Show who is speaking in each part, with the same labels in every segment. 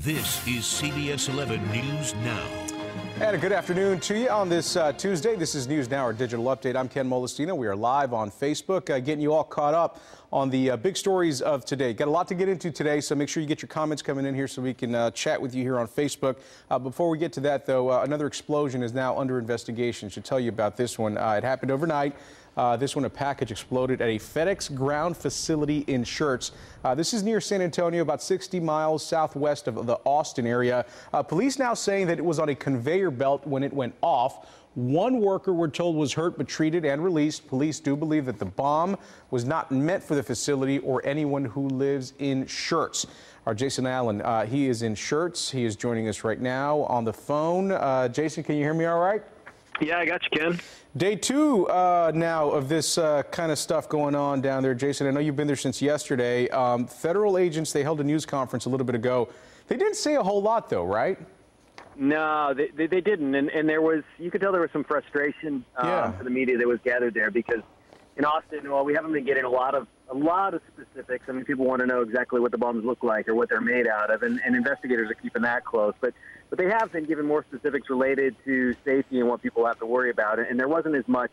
Speaker 1: This is CBS 11 News Now.
Speaker 2: And a good afternoon to you on this Tuesday. This is News Now, our digital update. I'm Ken Molestino. We are live on Facebook, getting you all caught up on the big stories of today. Got a lot to get into today, so make sure you get your comments coming in here so we can chat with you here on Facebook. Before we get to that, though, another explosion is now under investigation. Should tell you about this one. It happened overnight. This one, a package exploded at a FedEx ground facility in Schertz. This is near San Antonio, about 60 miles southwest of the Austin area. Police now saying that it was on a conveyor belt when it went off. One worker, we're told, was hurt but treated and released. Police do believe that the bomb was not meant for the facility or anyone who lives in Schertz. Our Jason Allen, he is in Schertz. He is joining us right now on the phone. Jason, can you hear me all right?
Speaker 3: Yeah, I got you, Ken.
Speaker 2: Day two now of this kind of stuff going on down there. Jason, I know you've been there since yesterday. Federal agents, they held a news conference a little bit ago. They didn't say a whole lot, though, right?
Speaker 3: No, they didn't. And there was, you could tell there was some frustration for the media that was gathered there because in Austin, well, we haven't been getting a lot of specifics. I mean, people want to know exactly what the bombs look like or what they're made out of, and investigators are keeping that close. But they have been given more specifics related to safety and what people have to worry about, and there wasn't as much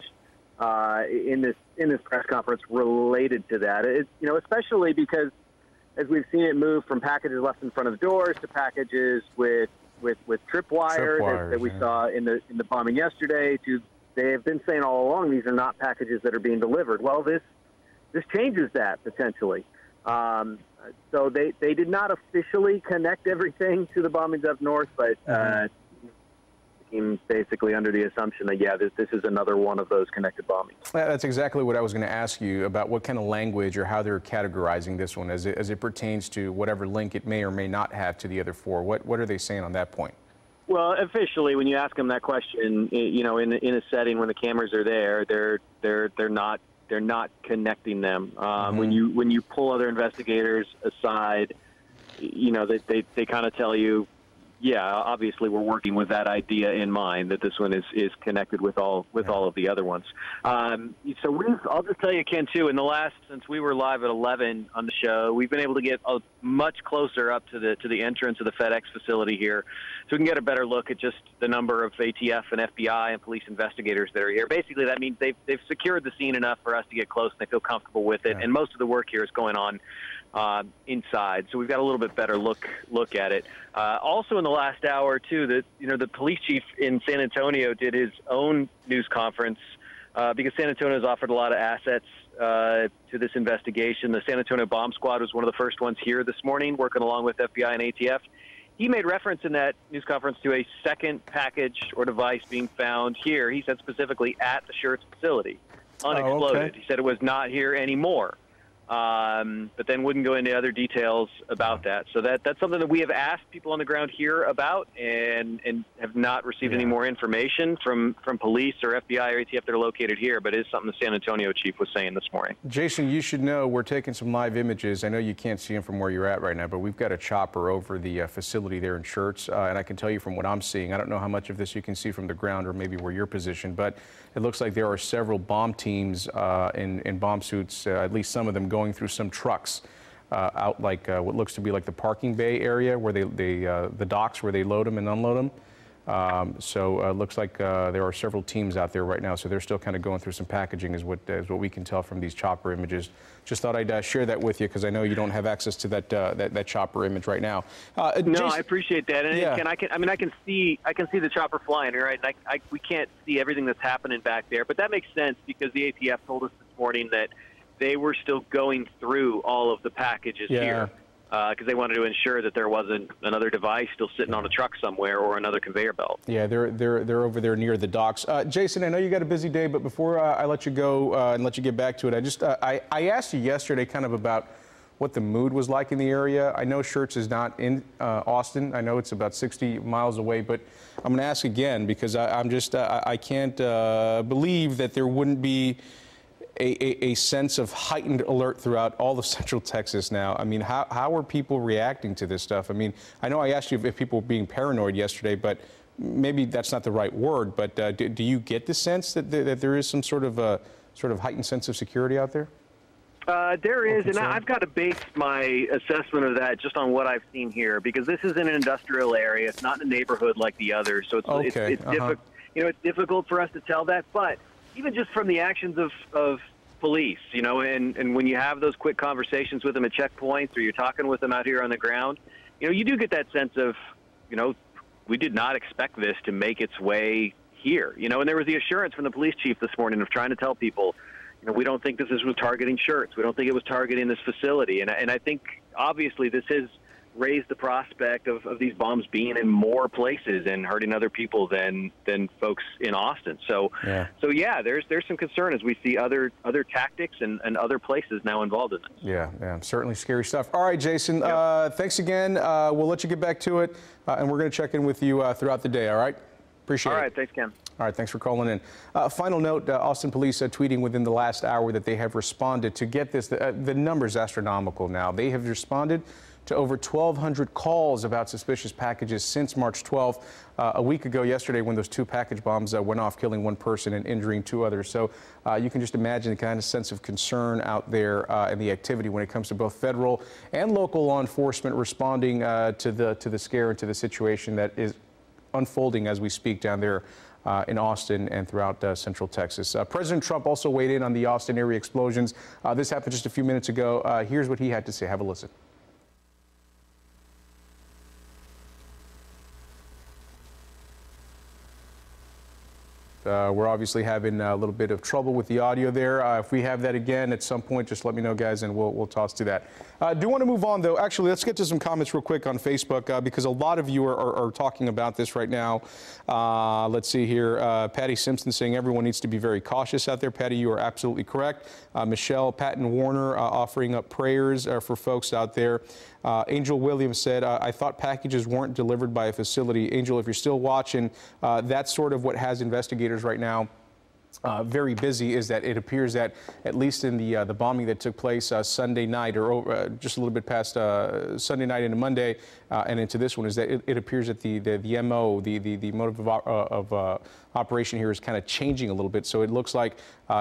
Speaker 3: in this press conference related to that. It's, you know, especially because as we've seen it move from packages left in front of doors to packages with tripwire that we saw in the bombing yesterday. To they have been saying all along these are not packages that are being delivered. Well, this changes that potentially. So they did not officially connect everything to the bombings up north, but came basically under the assumption that, yeah, this is another one of those connected bombings.
Speaker 2: That's exactly what I was going to ask you about, what kind of language or how they're categorizing this one as it pertains to whatever link it may or may not have to the other four. What are they saying on that point?
Speaker 3: Well, officially, when you ask them that question, you know, in a setting when the cameras are there, they're not connecting them. When you pull other investigators aside, you know, they kind of tell you, yeah, obviously we're working with that idea in mind that this one is connected with all of the other ones. So I'll just tell you, Ken, too, since we were live at 11 on the show, we've been able to get much closer up to the entrance of the FedEx facility here, so we can get a better look at just the number of ATF and FBI and police investigators that are here. Basically, that means they've secured the scene enough for us to get close and they feel comfortable with it, and most of the work here is going on inside, so we've got a little bit better look at it. Also, in the last hour, too, the police chief in San Antonio did his own news conference because San Antonio has offered a lot of assets to this investigation. The San Antonio Bomb Squad was one of the first ones here this morning, working along with FBI and ATF. He made reference in that news conference to a second package or device being found here. He said specifically at the Schertz facility, unexploded.
Speaker 2: Oh, okay.
Speaker 3: He said it was not here anymore. But then wouldn't go into other details about that. So that's something that we have asked people on the ground here about and have not received any more information from police or FBI or ATF that are located here, but it is something the San Antonio chief was saying this morning.
Speaker 2: Jason, you should know we're taking some live images. I know you can't see them from where you're at right now, but we've got a chopper over the facility there in Schertz, and I can tell you from what I'm seeing, I don't know how much of this you can see from the ground or maybe where you're positioned, but it looks like there are several bomb teams in bomb suits, at least some of them going through some trucks out like what looks to be like the parking bay area where the docks where they load them and unload them. So it looks like there are several teams out there right now, so they're still kind of going through some packaging is what we can tell from these chopper images. Just thought I'd share that with you because I know you don't have access to that chopper image right now.
Speaker 3: No,
Speaker 2: Jason,
Speaker 3: I appreciate that, and I can see the chopper flying, right? And we can't see everything that's happening back there, but that makes sense because the ATF told us this morning that they were still going through all of the packages here because they wanted to ensure that there wasn't another device still sitting on a truck somewhere or another conveyor belt. Yeah,
Speaker 2: they're over there near the docks. Jason, I know you got a busy day, but before I let you go and let you get back to it, I asked you yesterday kind of about what the mood was like in the area. I know Schertz is not in Austin. I know it's about 60 miles away, but I'm going to ask again because I can't believe that there wouldn't be a sense of heightened alert throughout all of Central Texas now. I mean, how are people reacting to this stuff? I mean, I know I asked you if people were being paranoid yesterday, but maybe that's not the right word. But do you get the sense that there is some sort of heightened sense of security out there?
Speaker 3: There is, and I've got to base my assessment of that just on what I've seen here, because this is in an industrial area. It's not in a neighborhood like the others, so it's difficult for us to tell that. But even just from the actions of police, and when you have those quick conversations with them at checkpoints, or you're talking with them out here on the ground, you do get that sense of, we did not expect this to make its way here. And there was the assurance from the police chief this morning of trying to tell people, we don't think this was targeting shirts. We don't think it was targeting this facility. And I think, obviously, this has raised the prospect of these bombs being in more places and hurting other people than folks in Austin. So there's some concern as we see other tactics and other places now involved in this.
Speaker 2: Yeah, certainly scary stuff. All right, Jason, thanks again. We'll let you get back to it, and we're going to check in with you throughout the day, all right? Appreciate it.
Speaker 3: All right, thanks, Ken.
Speaker 2: All right, thanks for calling in. Final note, Austin police tweeting within the last hour that they have responded to, get this, the number's astronomical now. They have responded to over 1,200 calls about suspicious packages since March 12th, a week ago yesterday when those 2 package bombs went off, killing 1 person and injuring 2 others. So you can just imagine the kind of sense of concern out there and the activity when it comes to both federal and local law enforcement responding to the scare and to the situation that is unfolding as we speak down there in Austin and throughout Central Texas. President Trump also weighed in on the Austin area explosions. This happened just a few minutes ago. Here's what he had to say. Have a listen. We're obviously having a little bit of trouble with the audio there. If we have that again at some point, just let me know, guys, and we'll toss to that. Do want to move on, though. Actually, let's get to some comments real quick on Facebook because a lot of you are talking about this right now. Let's see here. Patty Simpson saying everyone needs to be very cautious out there. Patty, you are absolutely correct. Michelle Patton Warner offering up prayers for folks out there. Angel Williams said, I thought packages weren't delivered by a facility. Angel, if you're still watching, that's sort of what has investigators right now very busy, is that it appears that at least in the bombing that took place Sunday night, or just a little bit past Sunday night into Monday and into this one, is that it appears that the MO, the motive of operation here is kind of changing a little bit. So it looks like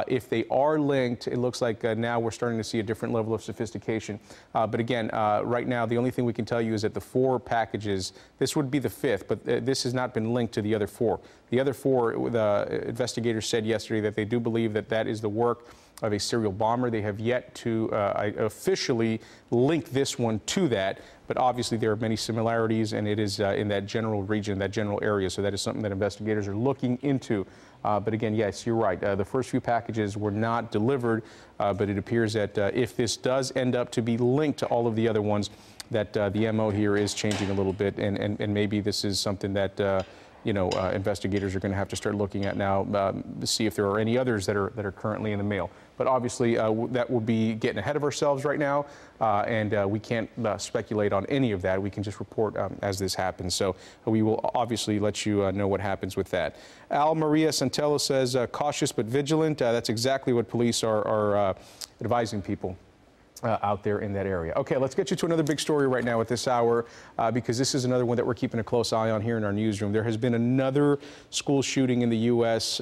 Speaker 2: if they are linked, it looks like now we're starting to see a different level of sophistication. But again, right now, the only thing we can tell you is that the 4 packages, this would be the 5th, but this has not been linked to the other 4. The other 4, the investigators said yesterday that they do believe that that is the work of a serial bomber. They have yet to officially link this one to that, but obviously there are many similarities, and it is in that general region, that general area, so that is something that investigators are looking into. But again, yes, you're right. The first few packages were not delivered, but it appears that if this does end up to be linked to all of the other ones, that the MO here is changing a little bit, and maybe this is something that investigators are going to have to start looking at now to see if there are any others that are currently in the mail. But obviously, that would be getting ahead of ourselves right now, and we can't speculate on any of that. We can just report as this happens. So we will obviously let you know what happens with that. Al Maria Santello says, cautious but vigilant. That's exactly what police are advising people out there in that area. Okay, let's get you to another big story right now at this hour because this is another one that we're keeping a close eye on here in our newsroom. There has been another school shooting in the U.S.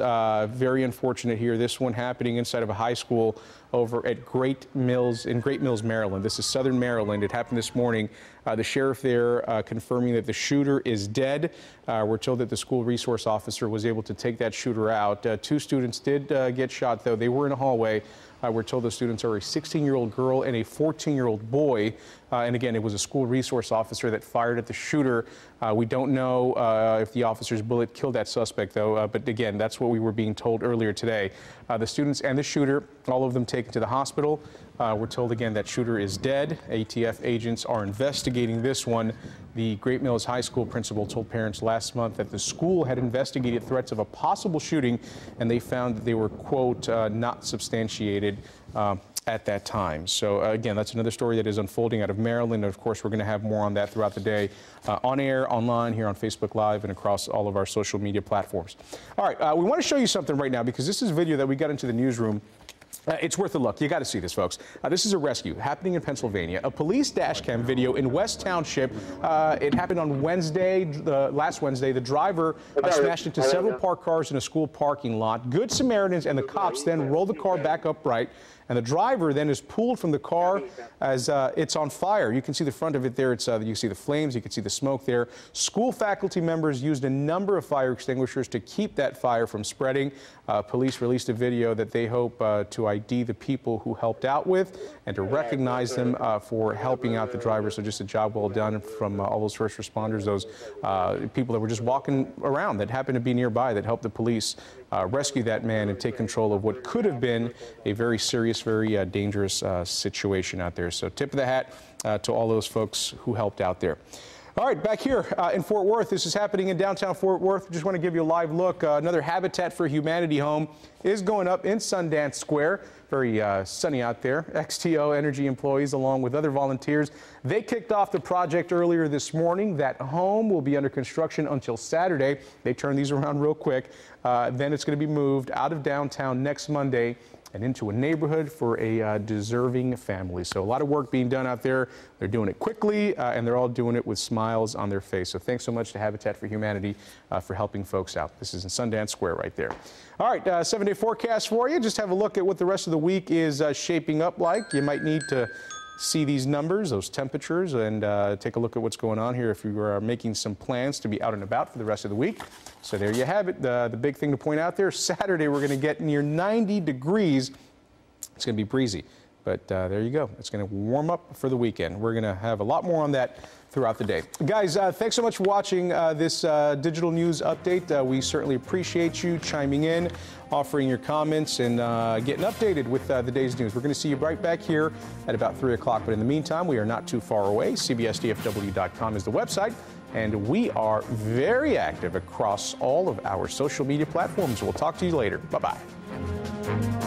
Speaker 2: Very unfortunate here. This one happening inside of a high school over at Great Mills, Maryland. This is Southern Maryland. It happened this morning. The sheriff there confirming that the shooter is dead. We're told that the school resource officer was able to take that shooter out. 2 students did get shot, though. They were in a hallway. We're told the students are a 16-year-old girl and a 14-year-old boy. And again, it was a school resource officer that fired at the shooter. We don't know if the officer's bullet killed that suspect, though. But again, that's what we were being told earlier today. The students and the shooter, all of them taken to the hospital. We're told again that shooter is dead. ATF agents are investigating this one. The Great Mills High School principal told parents last month that the school had investigated threats of a possible shooting, and they found that they were, quote, not substantiated at that time. So again, that's another story that is unfolding out of Maryland. Of course, we're going to have more on that throughout the day, on air, online, here on Facebook Live, and across all of our social media platforms. All right, we want to show you something right now because this is video that we got into the newsroom. It's worth a look. You got to see this, folks. This is a rescue happening in Pennsylvania. A police dash cam video in West Township. It happened on Wednesday, last Wednesday. The driver smashed into several parked cars in a school parking lot. Good Samaritans and the cops then rolled the car back upright and the driver then is pulled from the car as it's on fire. You can see the front of it there. It's you see the flames, you can see the smoke there. School faculty members used a number of fire extinguishers to keep that fire from spreading. Police released a video that they hope to ID the people who helped out with and to recognize them for helping out the driver. So just a job well done from all those first responders, those people that were just walking around that happened to be nearby, that helped the police rescue that man and take control of what could have been a very serious, very dangerous situation out there. So tip of the hat to all those folks who helped out there. All right, back here in Fort Worth, this is happening in downtown Fort Worth. Just want to give you a live look. Another Habitat for Humanity home is going up in Sundance Square. Very sunny out there. XTO Energy employees, along with other volunteers, they kicked off the project earlier this morning. That home will be under construction until Saturday. They turn these around real quick. Then it's going to be moved out of downtown next Monday and into a neighborhood for a deserving family. So a lot of work being done out there. They're doing it quickly, and they're all doing it with smiles on their face. So thanks so much to Habitat for Humanity for helping folks out. This is in Sundance Square right there. All right, 7-day forecast for you. Just have a look at what the rest of the week is shaping up like. You might need to see these numbers, those temperatures, and take a look at what's going on here if you are making some plans to be out and about for the rest of the week. So there you have it. The big thing to point out there, Saturday we're going to get near 90 degrees. It's going to be breezy, but there you go. It's going to warm up for the weekend. We're going to have a lot more on that throughout the day. Guys, thanks so much for watching this digital news update. We certainly appreciate you chiming in, offering your comments, and getting updated with the day's news. We're going to see you right back here at about 3 o'clock. But in the meantime, we are not too far away. CBSDFW.com is the website, and we are very active across all of our social media platforms. We'll talk to you later. Bye-bye.